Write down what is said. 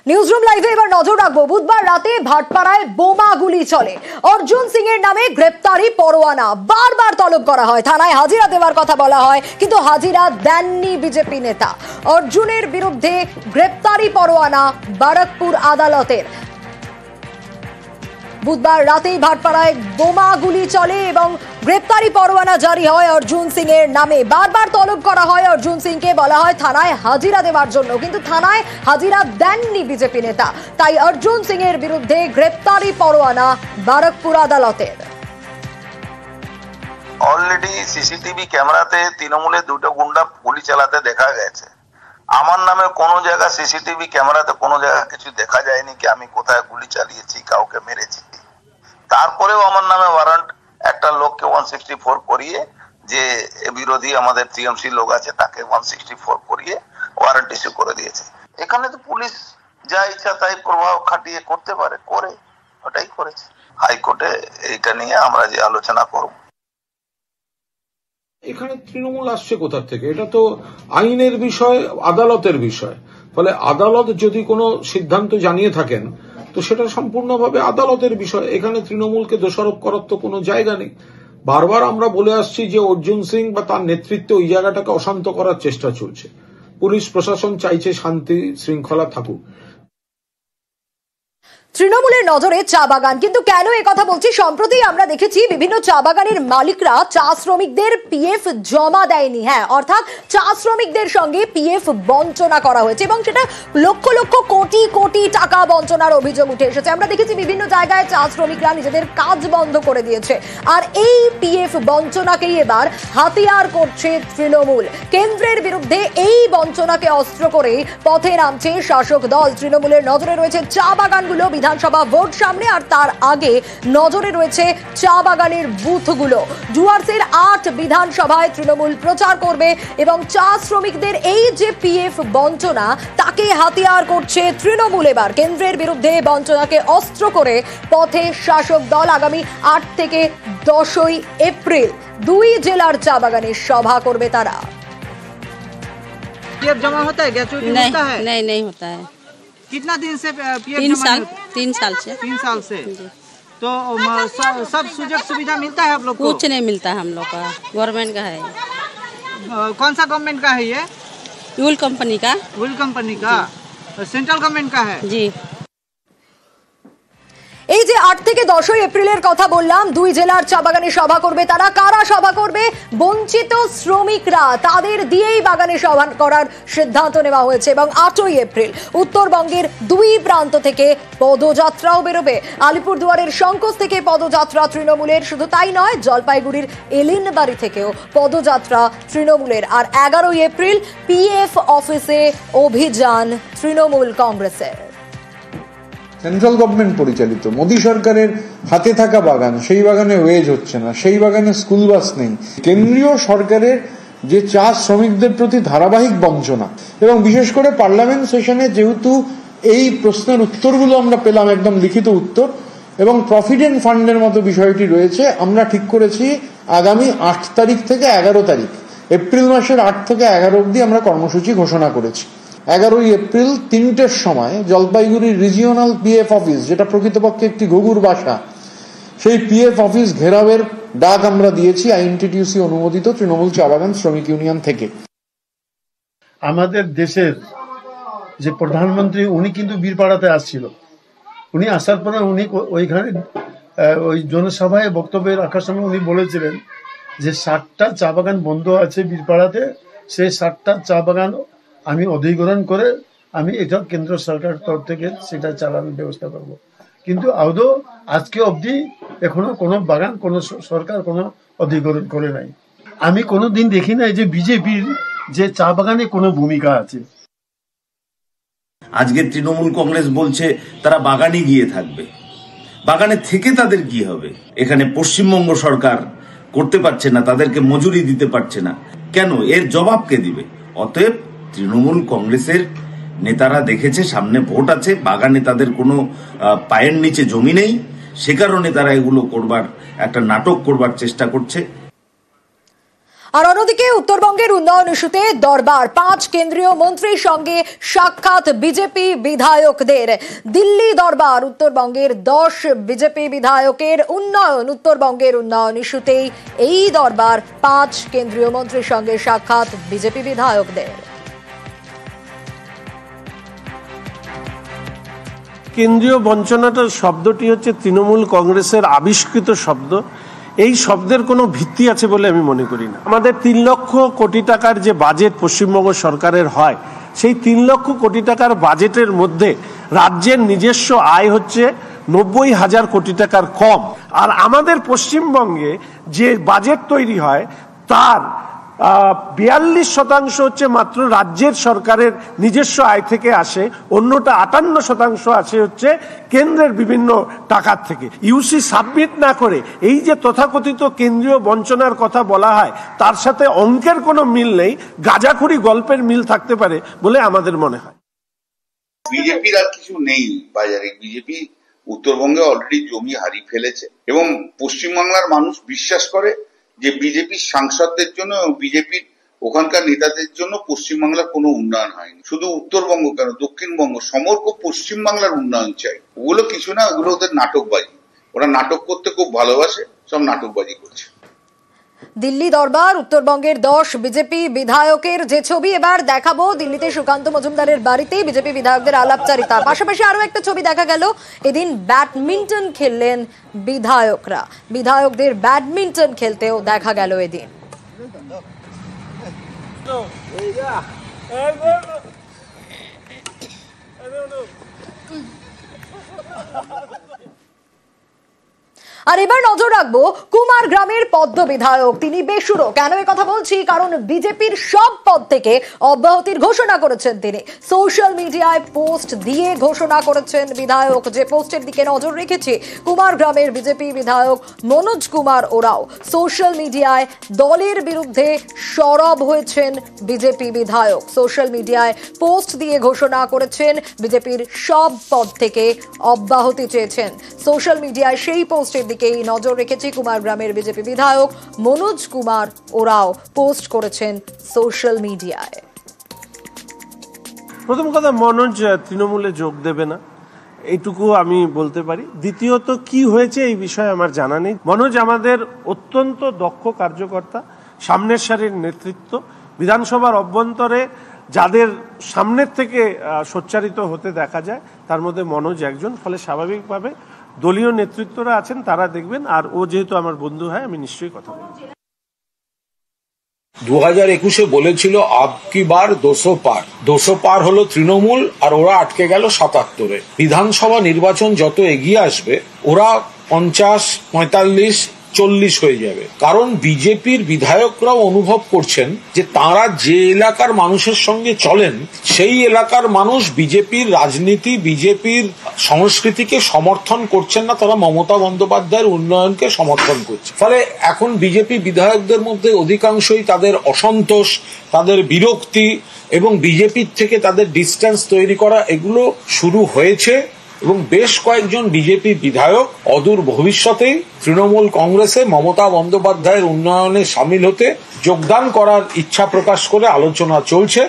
Newsroom লাইভে এবার নজর রাখবো। বুধবার রাতে ভাটপাড়ায় বোমা গুলি চলে। অর্জুন সিং এর নামে গ্রেপ্তারি পরোয়ানা বারবার তলব করা হয়, থানায় হাজিরা দেওয়ার কথা বলা হয়, কিন্তু হাজিরা দেননি বিজেপি নেতা। অর্জুনের বিরুদ্ধে গ্রেপ্তারি পরোয়ানা বারাকপুর আদালতের। বুধবার রাতেই ভাটপাড়ায় বোমা গুলি চলে এবং গ্রেপ্তারি পরোয়ানা জারি হয় অর্জুন সিং এর নামে। বারবার তলব করা হয় অর্জুন সিংকে, বলা হয় থানায় হাজিরা দেওয়ার জন্য, কিন্তু থানায় হাজিরা দেননি বিজেপি নেতা। তাই অর্জুন সিং এর বিরুদ্ধে গ্রেপ্তারি পরোয়ানা বারাকপুর আদালতের। অলরেডি সিসিটিভি ক্যামেরাতে তৃণমূলের দুটো গুন্ডা গুলি চালাতে দেখা গেছে। আমার নামে কোনো জায়গা সিসিটিভি ক্যামেরাতে কোনো জায়গা কিছু দেখা যায়নি কি আমি কোথায় গুলি চালিয়েছি, কাউকে মেরেছি। তারপরেও আমার নামে ওয়ারেন্ট একটা লোককে 164 করিয়ে, যে বিরোধী আমাদের টিএমসি লোক আছে তাকে 164 করিয়ে ওয়ারেন্ট ইস্যু করে দিয়েছে। এখানে তো পুলিশ যা ইচ্ছা তাই প্রভাব খাটিয়ে করতে পারে, করে ওটাই করেছে। হাইকোর্টে এইটা নিয়ে আমরা যে আলোচনা করব। এখানে তৃণমূল আসছে কোথা থেকে? এটা তো আইনের বিষয়, আদালতের বিষয়। ফলে আদালত যদি কোনো সিদ্ধান্ত জানিয়ে থাকেন তো সেটা সম্পূর্ণভাবে আদালতের বিষয়। এখানে তৃণমূলকে দোষারোপ করার তো কোনো জায়গা নেই। বারবার আমরা বলে আসছি যে অর্জুন সিং বা তার নেতৃত্বে ওই জায়গাটাকে অশান্ত করার চেষ্টা চলছে। পুলিশ প্রশাসন চাইছে শান্তি শৃঙ্খলা থাকুক। তৃণমূলের নজরে চা বাগান, কিন্তু কেন এ কথা বলছি? সম্প্রতি আমরা দেখেছি বিভিন্ন চা বাগানের মালিকরা চা শ্রমিকদের পিএফ জমা দেয়নি। হ্যাঁ, অর্থাৎ চা শ্রমিকদের সঙ্গে পিএফ বঞ্চনা করা হয়েছে এবং সেটা লক্ষ লক্ষ কোটি কোটি টাকা বঞ্চনার অভিযোগ উঠে এসেছে। আমরা দেখেছি বিভিন্ন জায়গায় চা শ্রমিকরা নিজেদের কাজ বন্ধ করে দিয়েছে। আর এই পিএফ বঞ্চনাকেই এবার হাতিয়ার করছে তৃণমূল। কেন্দ্রের বিরুদ্ধে এই বঞ্চনাকে অস্ত্র করে পথে নামছে শাসক দল। তৃণমূলের নজরে রয়েছে চা বাগানগুলো। বিধানসভা ভোট সামনে, আর তার আগে নজরে রয়েছে চা বাগানের বুথগুলো। ডুয়ার্সের 8 বিধানসভায় তৃণমূল প্রচার করবে এবং চা শ্রমিকদের এই যে পিএফ বঞ্চনা তাকে হাতিয়ার করছে তৃণমূল। এবার কেন্দ্রের বিরুদ্ধে বঞ্চনাকে অস্ত্র করে পথে শাসক দল। আগামী 8 থেকে 10 এপ্রিল 2 জেলার চা বাগানে সভা করবে তারা। पीएफ जमा होता है, ग्रेचुइटी मिलता है? नहीं होता है। कितना दिन से पीएफ 3 जमा? साल 3 साल से। 3 साल से। तो सब सुजग सुविधा मिलता है आप लोग को? कुछ नहीं मिलता है हम लोग का, गवर्नमेंट का है। कौन सा गवर्नमेंट का है ये? वुल कंपनी का। वुल कंपनी का? सेंट्रल गवर्नमेंट का है जी। এই যে 8 থেকে 10 এপ্রিলের কথা বললাম, 2 জেলার চা বাগানে সভা করবে তারা। কারা সভা করবে? বঞ্চিত শ্রমিকরা, তাদের দিয়েই বাগানে সভা করার সিদ্ধান্ত নেওয়া হয়েছে। এবং 8 এপ্রিল উত্তরবঙ্গের 2 প্রান্ত থেকে পদযাত্রাও বেরোবে। আলিপুরদুয়ারের শঙ্কোজ থেকে পদযাত্রা তৃণমূলের, শুধু তাই নয়, জলপাইগুড়ির এলিনবাড়ি থেকেও পদযাত্রা তৃণমূলের। আর 11 এপ্রিল পিএফ অফিসে অভিযান তৃণমূল কংগ্রেসের। সেন্ট্রাল গভর্নমেন্ট পরিচালিত মোদী সরকারের হাতে থাকা বাগান, সেই বাগানে ওয়েজ হচ্ছে না, সেই বাগানে স্কুল বাস নেই। কেন্দ্রীয় সরকারের যে চা শ্রমিকদের প্রতি ধারাবাহিক বঞ্চনা, এবং বিশেষ করে পার্লামেন্ট সেশনে যেহেতু এই প্রশ্নের উত্তরগুলো আমরা পেলাম, একদম লিখিত উত্তর, এবং প্রভিডেন্ট ফান্ডের মতো বিষয়টি রয়েছে, আমরা ঠিক করেছি আগামী 8 তারিখ থেকে 11 তারিখ, এপ্রিল মাসের 8 থেকে 11 অবধি আমরা কর্মসূচি ঘোষণা করেছি। 11 এপ্রিল 3টের সময় জলপাইগুড়ির রিজিওনাল পিএফ অফিস, যেটা প্রকৃতপক্ষে একটি ঘুঘুর বাসা, সেই পিএফ অফিস ঘেরাওয়ের ডাক আমরা দিয়েছি আইএনটিটিউসি অনুমোদিত তৃণমূল চা বাগান শ্রমিক ইউনিয়ন থেকে। আমাদের দেশের যে প্রধানমন্ত্রী, উনি কিন্তু বীরপাড়াতে আসছিল। উনি আসার পরে উনি ওইখানে ওই জনসভায় বক্তব্য রাখার সময় উনি বলেছিলেন যে 60টা চা বাগান বন্ধ আছে বীরপাড়াতে, সেই 60টা চা বাগান আমি অধিগ্রহণ করে আমি এটা কেন্দ্র সরকারের তরফ থেকে সেটা চালানোর ব্যবস্থা করব। কিন্তু আদৌ আজকে অবধি এখনো কোনো বাগান কোনো সরকার কোনো অধিগ্রহণ করে নাই। আমি কোনোদিন দেখি নাই যে বিজেপির যে চা বাগানে কোনো ভূমিকা আছে। আজকে তৃণমূল কংগ্রেস বলছে তারা বাগানে গিয়ে থাকবে, বাগানে থেকে তাদের কি হবে? এখানে পশ্চিমবঙ্গ সরকার করতে পারছে না, তাদেরকে মজুরি দিতে পারছে না, কেন? এর জবাব কে দিবে? অতএব তৃণমূল কংগ্রেসের নেতারা দেখেছে সামনে ভোট আছে, বাগানে তাদের কোনো পায়ের নিচে জমি নেই, সে কারণে তারা এগুলো করবার একটা নাটক করবার চেষ্টা করছে। আর অন্যদিকে উত্তরবঙ্গের উন্নয়ন ইস্যুতে দরবার 5 কেন্দ্রীয় মন্ত্রীর সঙ্গে সাক্ষাৎ বিজেপি বিধায়কদের। দিল্লি দরবার উত্তরবঙ্গের 10 বিজেপি বিধায়কের উত্তরবঙ্গের উন্নয়ন ইস্যুতেই এই দরবার 5 কেন্দ্রীয় মন্ত্রীর সঙ্গে সাক্ষাৎ বিজেপি বিধায়কদের। কেন্দ্রীয় বঞ্চনাটার শব্দটি হচ্ছে তৃণমূল কংগ্রেসের আবিষ্কৃত শব্দ। এই শব্দের কোনো ভিত্তি আছে বলে আমি মনে করি না। আমাদের 3 লক্ষ কোটি টাকার যে বাজেট পশ্চিমবঙ্গ সরকারের হয়, সেই 3 লক্ষ কোটি টাকার বাজেটের মধ্যে রাজ্যের নিজস্ব আয় হচ্ছে 90,000 কোটি টাকার কম। আর আমাদের পশ্চিমবঙ্গে যে বাজেট তৈরি হয় তার 42% হচ্ছে মাত্র রাজ্যের সরকারের নিজস্ব আয় থেকে আসে, অন্যটা 58% আসে হচ্ছে কেন্দ্রের বিভিন্ন টাকার থেকে। ইউসি সাবমিট না করে এই যে তথাকথিত কেন্দ্রীয় বঞ্চনার কথা বলা হয়, তার সাথে অঙ্কের কোনো মিল নেই, গাঁজাখুরি গল্পের মিল থাকতে পারে বলে আমাদের মনে হয়। বিজেপির আর কিছু নেই বাজারে। বিজেপি উত্তরবঙ্গে অলরেডি জমি হারিয়ে ফেলেছে এবং পশ্চিমবাংলার মানুষ বিশ্বাস করে যে বিজেপির সাংসদদের জন্য এবং বিজেপির ওখানকার নেতাদের জন্য পশ্চিমবাংলার কোনো উন্নয়ন হয়নি। শুধু উত্তরবঙ্গ কেন, দক্ষিণবঙ্গ সমগ্র পশ্চিমবাংলার উন্নয়ন চাই। ওগুলো কিছু না, ওগুলো ওদের নাটকবাজি। ওরা নাটক করতে খুব ভালোবাসে, সব নাটকবাজি করছে। দিল্লি দরবার উত্তরবঙ্গের 10 বিজেপি বিধায়কের যে ছবি এবার দেখাবো, দিল্লিতে সুকান্ত মজুমদারের বাড়িতে বিজেপি বিধায়কদের আলাপচারিতা। পাশাপাশি আরো একটা ছবি দেখা গেল, এদিন ব্যাডমিন্টন খেললেন বিধায়করা। বিধায়কদের ব্যাডমিন্টন খেলতেও দেখা গেল এদিন। আর এবার নজর রাখবো কুমার গ্রামের পদ্ম বিধায়ক, তিনি বেসুরো। কেন এ কথা বলছি? কারণ বিজেপির সব পদ থেকে অব্যাহতির ঘোষণা করেছেন তিনি। সোশ্যাল মিডিয়ায় পোস্ট দিয়ে ঘোষণা করেছেন বিধায়ক। যে পোস্টের দিকে নজর রেখেছি, কুমার গ্রামের বিজেপি বিধায়ক মনোজ কুমার ওরাও সোশ্যাল মিডিয়ায় দলের বিরুদ্ধে সরব হয়েছেন বিজেপি বিধায়ক। সোশ্যাল মিডিয়ায় পোস্ট দিয়ে ঘোষণা করেছেন বিজেপির সব পদ থেকে অব্যাহতি চেয়েছেন। সোশ্যাল মিডিয়ায় সেই পোস্টের দিকেই নজর রেখেছি। কুমার গ্রামের বিজেপি বিধায়ক মনোজ কুমার ওরাও পোস্ট করেছেন সোশ্যাল মিডিয়ায়। প্রথম কথা, মনোজ তৃণমূলে যোগ দেবে না, এইটুকু আমি বলতে পারি। দ্বিতীয়ত, কি হয়েছে এই বিষয়ে আমার জানা নেই। মনোজ আমাদের অত্যন্ত দক্ষ কার্যকর্তা, সামনের সারির নেতৃত্ব। বিধানসভার অভ্যন্তরে যাদের সামনের থেকে সোচ্চারিত হতে দেখা যায় তার মধ্যে মনোজ একজন। ফলে স্বাভাবিকভাবে দলীয় নেতৃত্বরা আছেন, তারা দেখবেন। আর ও যেহেতু আমার বন্ধু হয়, আমি নিশ্চয়ই কথা বলব। 2021-এ বলেছিল আবকি বার 200 পার। 200 পার হলো তৃণমূল, আর ওরা আটকে গেল 77-এ। বিধানসভা নির্বাচন যত এগিয়ে আসবে ওরা 50, 45, 40 হয়ে যাবে। কারণ বিজেপির বিধায়করাও অনুভব করছেন যে তারা যে এলাকার মানুষের সঙ্গে চলেন, সেই এলাকার মানুষ বিজেপির রাজনীতি, বিজেপির সংস্কৃতিকে সমর্থন করছেন না, তারা মমতা বন্দ্যোপাধ্যায়ের উন্নয়নকে সমর্থন করছে। ফলে এখন বিজেপি বিধায়কদের মধ্যে অধিকাংশই তাদের অসন্তোষ, তাদের বিরক্তি এবং বিজেপির থেকে তাদের ডিস্টেন্স তৈরি করা, এগুলো শুরু হয়েছে। এবং বেশ কয়েকজন বিজেপি বিধায়ক অদূর ভবিষ্যতেই তৃণমূল কংগ্রেসে মমতা বন্দ্যোপাধ্যায়ের উন্নয়নে সামিল হতে যোগদান করার ইচ্ছা প্রকাশ করে আলোচনা চলছে।